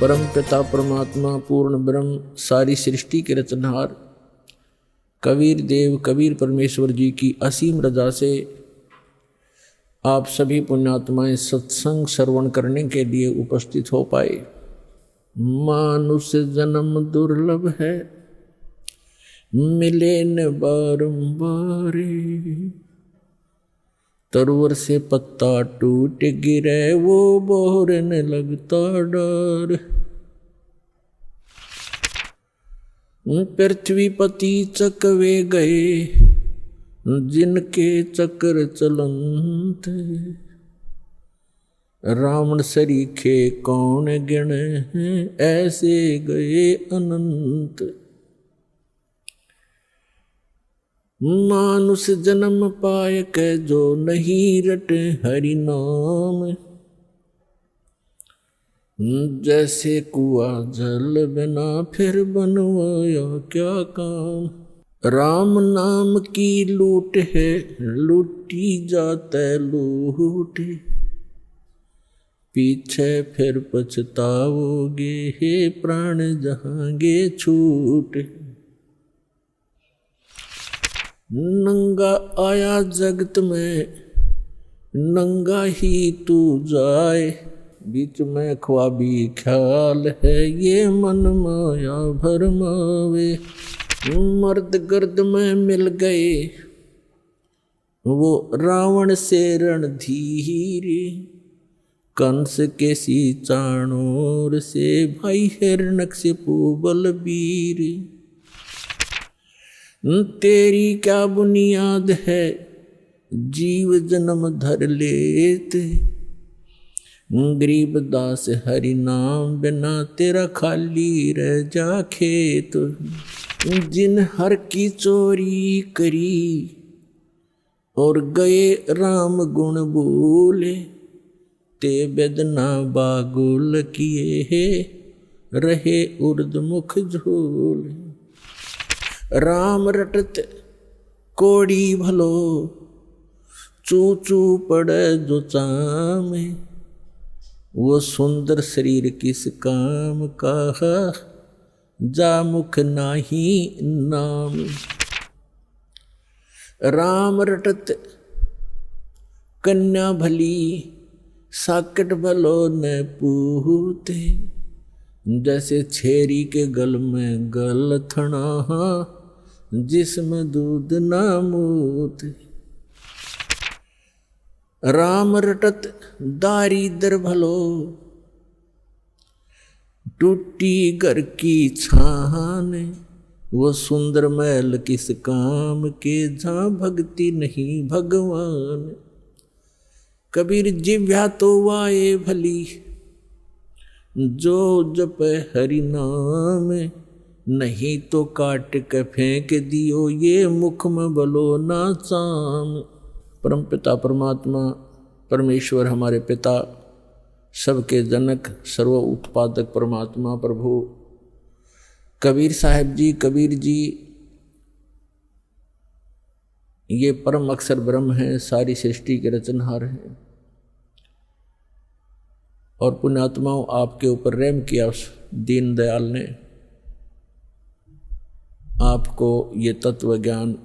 परम पिता परमात्मा पूर्ण ब्रह्म सारी सृष्टि के रचनहार कबीर देव कबीर परमेश्वर जी की असीम रजा से आप सभी पुण्यात्माएं सत्संग श्रवण करने के लिए उपस्थित हो पाए। मानुष जन्म दुर्लभ है, मिले न बारंबार। तरुवर से पत्ता टूट गिरे वो बोहरने लगता डर। पृथ्वी पति चकवे गए जिनके चक्र चलंत। रावण सरीखे कौन गिण हैं, ऐसे गए अनंत। मानुष जन्म पाए के जो नहीं रटे हरि नाम। जैसे कुआ जल बिना फिर बनवाया क्या काम। राम नाम की लूट है, लूटी जाते लूट। पीछे फिर पछताओगे, हे प्राण जहांगे छूट। नंगा आया जगत में, नंगा ही तू जाए। बीच में ख्वाबी ख्याल है, ये मन माया भरमावे। मर्द गर्द में मिल गए वो रावण से रणधीर। कंस के सी चाणोर से भाई हिरण्यकशिपु बलबीर। तेरी क्या बुनियाद है, जीव जन्म धर लेते। गरीब दास हरि नाम बिना तेरा खाली रह जा खेत। जिन हर की चोरी करी और गए राम गुण बोले। ते बेदना बागुल किए है, रहे उर्द मुख झोले। राम रटत कोड़ी भलो, चू चू पड़े जो चामे। वो सुंदर शरीर किस काम का, जा मुख नाही नाम। राम रटत कन्या भली, साकट भलो न पूते। जैसे छेरी के गल में गल थना, जिसमें दूध ना मूत। राम रटत दारिद्र भलो, टूटी घर की छान। वो सुंदर महल किस काम के, जहाँ भक्ति नहीं भगवान। कबीर जिव्या तो वाए भली, जो जप हरि नाम। नहीं तो काट के फेंक दियो, ये मुख में बलो ना चाम। परम पिता परमात्मा परमेश्वर हमारे पिता, सबके जनक सर्व उत्पादक परमात्मा प्रभु कबीर साहब जी कबीर जी ये परम अक्षर ब्रह्म है, सारी सृष्टि के रचनहार हैं। और पुण्यात्माओं, आपके ऊपर रहम किया उस दीन दयाल ने, आपको ये तत्व ज्ञान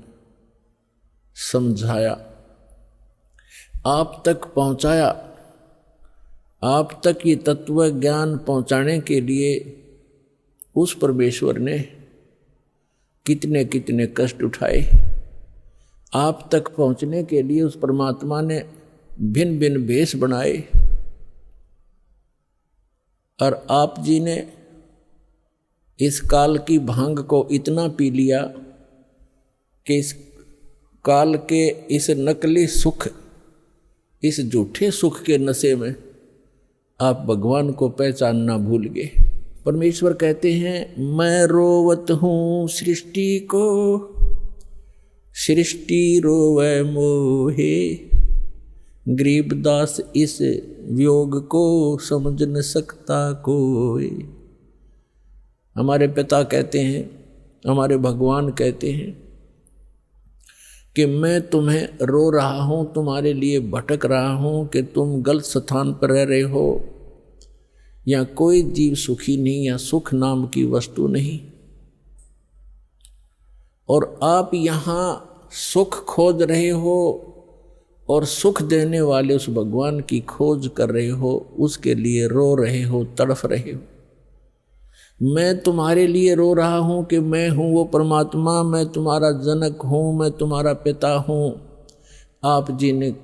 समझाया, आप तक पहुंचाया। आप तक ये तत्व ज्ञान पहुंचाने के लिए उस परमेश्वर ने कितने कितने कष्ट उठाए। आप तक पहुंचने के लिए उस परमात्मा ने भिन्न भिन्न भेष बनाए। और आप जी ने इस काल की भांग को इतना पी लिया कि इस काल के इस नकली सुख, इस झूठे सुख के नशे में आप भगवान को पहचानना भूल गए। परमेश्वर कहते हैं, मैं रोवत हूँ सृष्टि को, सृष्टि रोवे मोहे। गरीबदास इस वियोग को समझ न सकता कोई। हमारे पिता कहते हैं, हमारे भगवान कहते हैं कि मैं तुम्हें रो रहा हूँ, तुम्हारे लिए भटक रहा हूँ कि तुम गलत स्थान पर रह रहे हो। या कोई जीव सुखी नहीं, या सुख नाम की वस्तु नहीं। और आप यहाँ सुख खोज रहे हो और सुख देने वाले उस भगवान की खोज कर रहे हो, उसके लिए रो रहे हो, तड़फ रहे हो। मैं तुम्हारे लिए रो रहा हूँ कि मैं हूँ वो परमात्मा, मैं तुम्हारा जनक हूँ, मैं तुम्हारा पिता हूँ। आप जी ने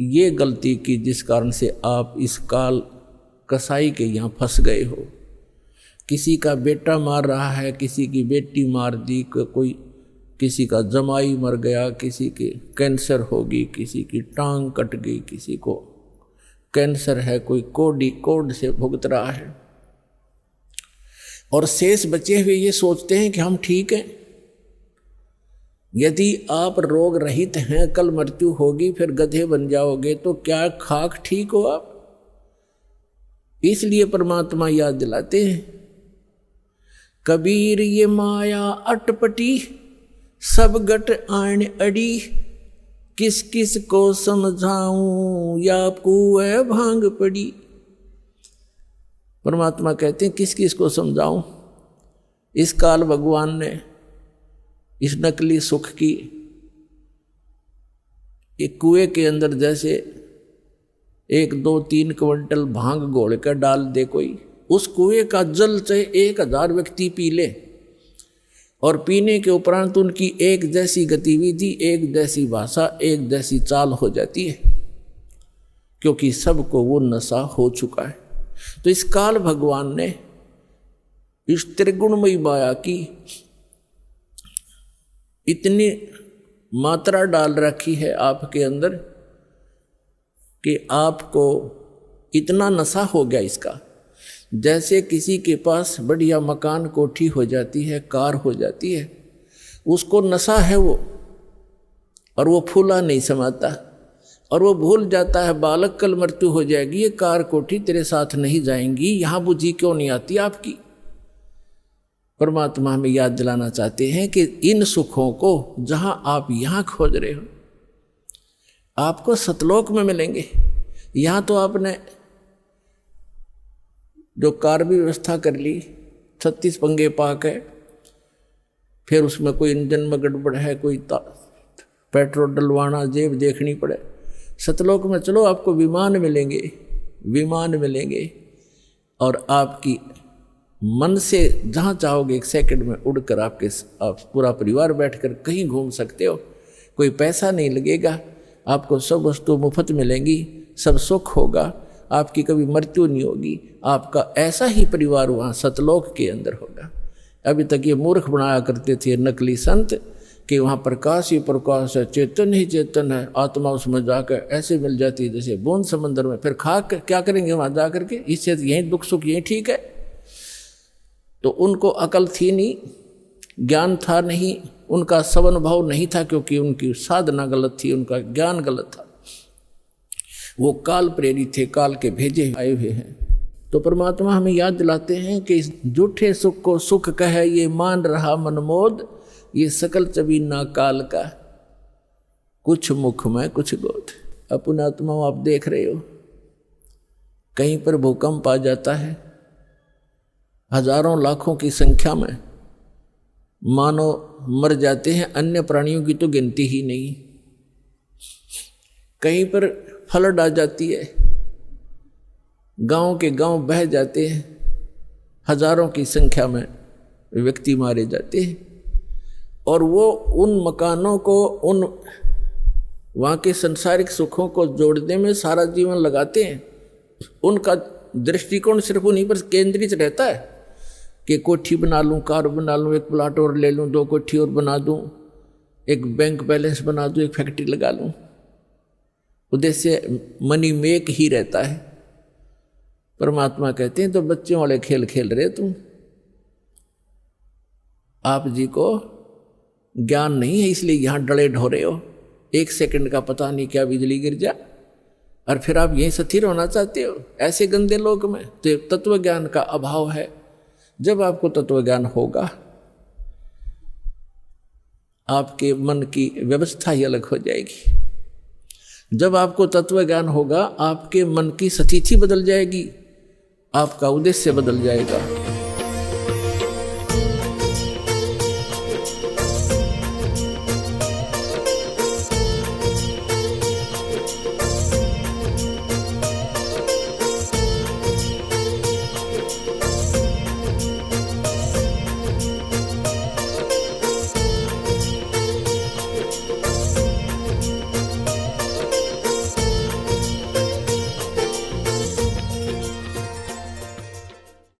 ये गलती की जिस कारण से आप इस काल कसाई के यहाँ फंस गए हो। किसी का बेटा मार रहा है, किसी की बेटी मार दी, कोई किसी का जमाई मर गया, किसी के कैंसर होगी, किसी की टांग कट गई, किसी को कैंसर है, कोई कोड से भुगत रहा है। और शेष बचे हुए ये सोचते हैं कि हम ठीक हैं। यदि आप रोग रहित हैं, कल मृत्यु होगी, फिर गधे बन जाओगे, तो क्या खाक ठीक हो आप? इसलिए परमात्मा याद दिलाते हैं, कबीर ये माया अटपटी, सब गट आण अड़ी, किस किस को समझाऊं, या कुएं भांग पड़ी। परमात्मा कहते हैं किस किस को समझाऊं। इस काल भगवान ने इस नकली सुख की एक कुएं के अंदर जैसे 1, 2, 3 क्विंटल भांग घोल कर डाल दे कोई, उस कुएं का जल चाहे 1000 व्यक्ति पी ले, और पीने के उपरांत उनकी एक जैसी गतिविधि, एक जैसी भाषा, एक जैसी चाल हो जाती है, क्योंकि सबको वो नशा हो चुका है। तो इस काल भगवान ने इस त्रिगुणमयी माया की इतनी मात्रा डाल रखी है आपके अंदर कि आपको इतना नशा हो गया इसका। जैसे किसी के पास बढ़िया मकान, कोठी हो जाती है, कार हो जाती है, उसको नशा है वो, और वो फूला नहीं समाता, और वो भूल जाता है बालक कल मृत्यु हो जाएगी, ये कार कोठी तेरे साथ नहीं जाएंगी, यहाँ बुद्धि क्यों नहीं आती आपकी। परमात्मा हमें याद दिलाना चाहते हैं कि इन सुखों को जहां आप यहाँ खोज रहे हो, आपको सतलोक में मिलेंगे। यहाँ तो आपने जो कार भी व्यवस्था कर ली, 36 पंगे पाक है, फिर उसमें कोई इंजन में गड़बड़ है, कोई पेट्रोल डलवाना, जेब देखनी पड़े। सतलोक में चलो, आपको विमान मिलेंगे, विमान मिलेंगे, और आपकी मन से जहाँ चाहोगे 1 सेकंड में उड़कर आप पूरा परिवार बैठकर कहीं घूम सकते हो। कोई पैसा नहीं लगेगा, आपको सब वस्तु मुफ्त मिलेंगी, सब सुख होगा, आपकी कभी मृत्यु नहीं होगी। आपका ऐसा ही परिवार वहाँ सतलोक के अंदर होगा। अभी तक ये मूर्ख बनाया करते थे नकली संत कि वहाँ प्रकाश ही प्रकाश है, चेतन ही चेतन है, आत्मा उसमें जाकर ऐसे मिल जाती है जैसे बूंद समंदर में। फिर खा कर क्या करेंगे वहाँ जा करके? इससे यहीं दुख सुख यहीं ठीक है। तो उनको अकल थी नहीं, ज्ञान था नहीं, उनका सवन भाव नहीं था, क्योंकि उनकी साधना गलत थी, उनका ज्ञान गलत था। वो काल प्रेरित थे, काल के भेजे आए हुए हैं। तो परमात्मा हमें याद दिलाते हैं कि इस झूठे सुख को सुख कहे ये मान रहा मनमोद, ये सकल चबीना काल का, कुछ मुख में कुछ गोद। अपना आत्मा आप देख रहे हो, कहीं पर भूकंप आ जाता है, हजारों लाखों की संख्या में मानव मर जाते हैं, अन्य प्राणियों की तो गिनती ही नहीं। कहीं पर फ्लड आ जाती है, गांव के गांव बह जाते हैं, हजारों की संख्या में व्यक्ति मारे जाते हैं, और वो उन मकानों को, उन वहाँ के संसारिक सुखों को जोड़ने में सारा जीवन लगाते हैं। उनका दृष्टिकोण सिर्फ उन्हीं पर केंद्रित रहता है कि कोठी बना लूँ, कार बना लूँ, 1 प्लाट और ले लूँ, 2 कोठी और बना दूँ, एक बैंक बैलेंस बना दूँ, एक फैक्ट्री लगा लूँ। उद्देश्य मनी मेक ही रहता है। परमात्मा कहते हैं तो बच्चों वाले खेल खेल रहे तुम, आप जी को ज्ञान नहीं है, इसलिए यहाँ डले ढोरे हो। 1 सेकंड का पता नहीं क्या बिजली गिर जा, और फिर आप यहीं स्थिर होना चाहते हो ऐसे गंदे लोक में। तो तत्व ज्ञान का अभाव है। जब आपको तत्व ज्ञान होगा, आपके मन की व्यवस्था ही अलग हो जाएगी। जब आपको तत्व ज्ञान होगा, आपके मन की स्थिति बदल जाएगी। आपका उद्देश्य बदल जाएगा।